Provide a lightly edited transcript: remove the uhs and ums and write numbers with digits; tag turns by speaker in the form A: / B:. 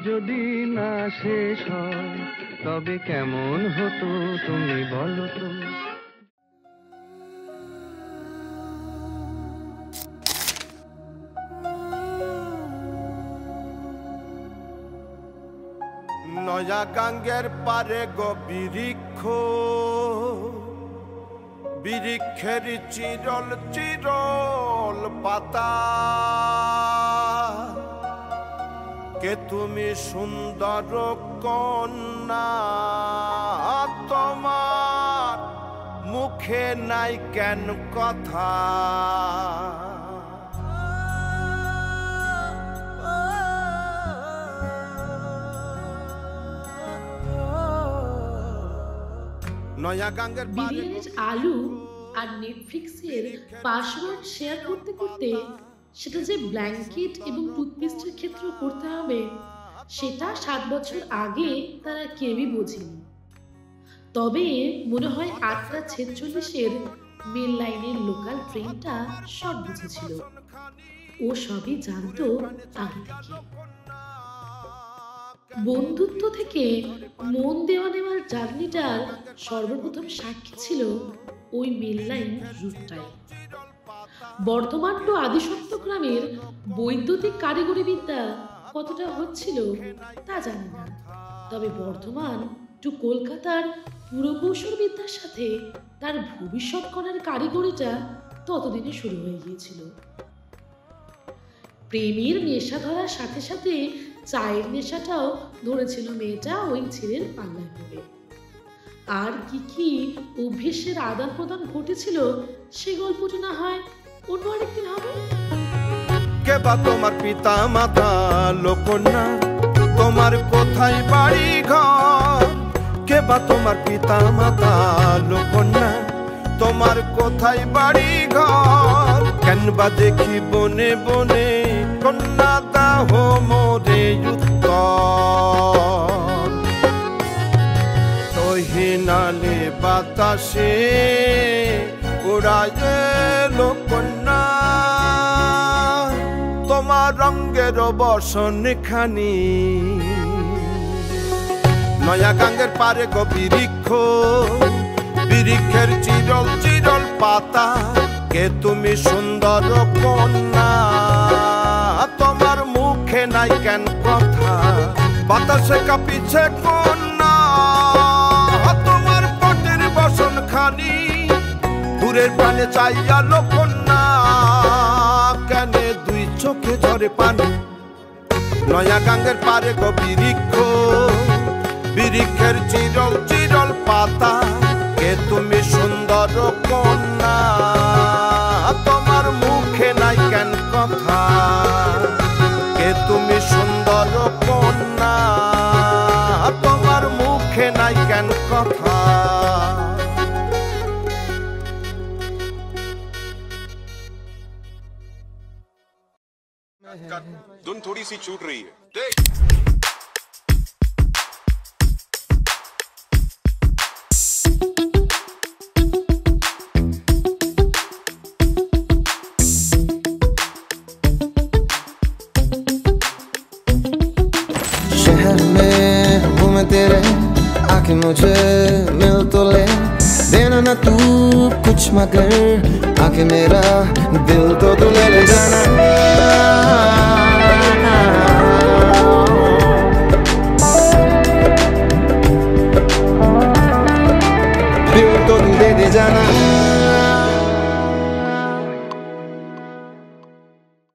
A: যদি না শেষ হয় তবে কেমন হতো তুমি বলো তো।
B: নয়া গাঙ্গের পারে গো বৃক্ষ, বৃক্ষের চিরল চিরল পাতা, কে তুমি সুন্দর কন্যা, তোমার মুখে নাই কেন কথা।
C: বিরিয়ানির আলু আর নেটফ্লিক্সের পাসওয়ার্ড শেয়ার করতে করতে সেটা যে ব্ল্যাঙ্কেট এবং টুথপেস্টের ক্ষেত্রে করতে হবে সেটা 7 বছর আগে তারা কেউই বোঝেনি। তবে মনে হয় 8:46-এর মেল লাইনের লোকাল ট্রেনটা সব বুঝেছিল, ও সবই জানতো আগে থেকে। বন্ধুত্ব থেকে মন দেওয়া নেওয়ার জার্নিটার সর্বপ্রথম সাক্ষী ছিল ওই মেল লাইন রুটটাই। বর্তমান টু আদিসপ্ত গ্রামের বৈদ্যুতিক কারিগরি বিদ্যা কতটা হচ্ছিল তা জানি না, তবে বর্ধমান টু কলকাতার পুরকৌশল বিদ্যার সাথে তার ভবিষ্যৎ করার কারিগরিটা ততদিনে শুরু হয়ে গিয়েছিল। প্রেমের নেশা ধরার সাথে সাথে চায়ের নেশাটাও ধরেছিল মেয়েটা ওই ছেলের পাল্লায় পড়ে। আর কি কি অভ্যেসের আদান প্রদান ঘটেছিল সে গল্পটা না হয় অন্য আরেকদিন হবে।
B: কে বা তোমার পিতা মাতা লোকন্যা, তোমার কোথায় বাড়ি ঘর? কে বা তোমার পিতা মাতা লোকন্যা, তোমার কোথায় বাড়ি ঘর? কেন বা দেখি বনে বনে কন্যা দাহ মোরে উত্তর। তহিনালে বাতাসে উড়ায় লোকন্যা, তোমার রঙের বসন খানি। নয়া গাঙ্গের পারে গো বৃক্ষ, বৃক্ষের চিরল চিরল পাতা, কে তুমি সুন্দর কন্যা, তোমার মুখে নাই কেন কথা। বাতাসে কাঁপিছে কন্যা, তোমার পটের বসন খানি। দূরের প্রাণে চাইয়া লোকন্যা, কেনে দুই চোখে ঝরে পানি। নয়া গাঙ্গের পারে গো বৃক্ষ, বৃক্ষের চিরল চিরল পাতা, কে তুমি সুন্দর কন্যা, তোমার মুখে নাই কেন কথা। কে তুমি সুন্দর কন্যা, তোমার মুখে নাই কেন কথা।
D: धुन थोड़ी सी छूट रही है, देख।
E: शहर में हूँ मैं तेरे, आके मुझे मिल तो ले। देना ना तू कुछ मगर आके मेरा दिल तो तू ले ले जाना। दिल तो तू दे दे जाना।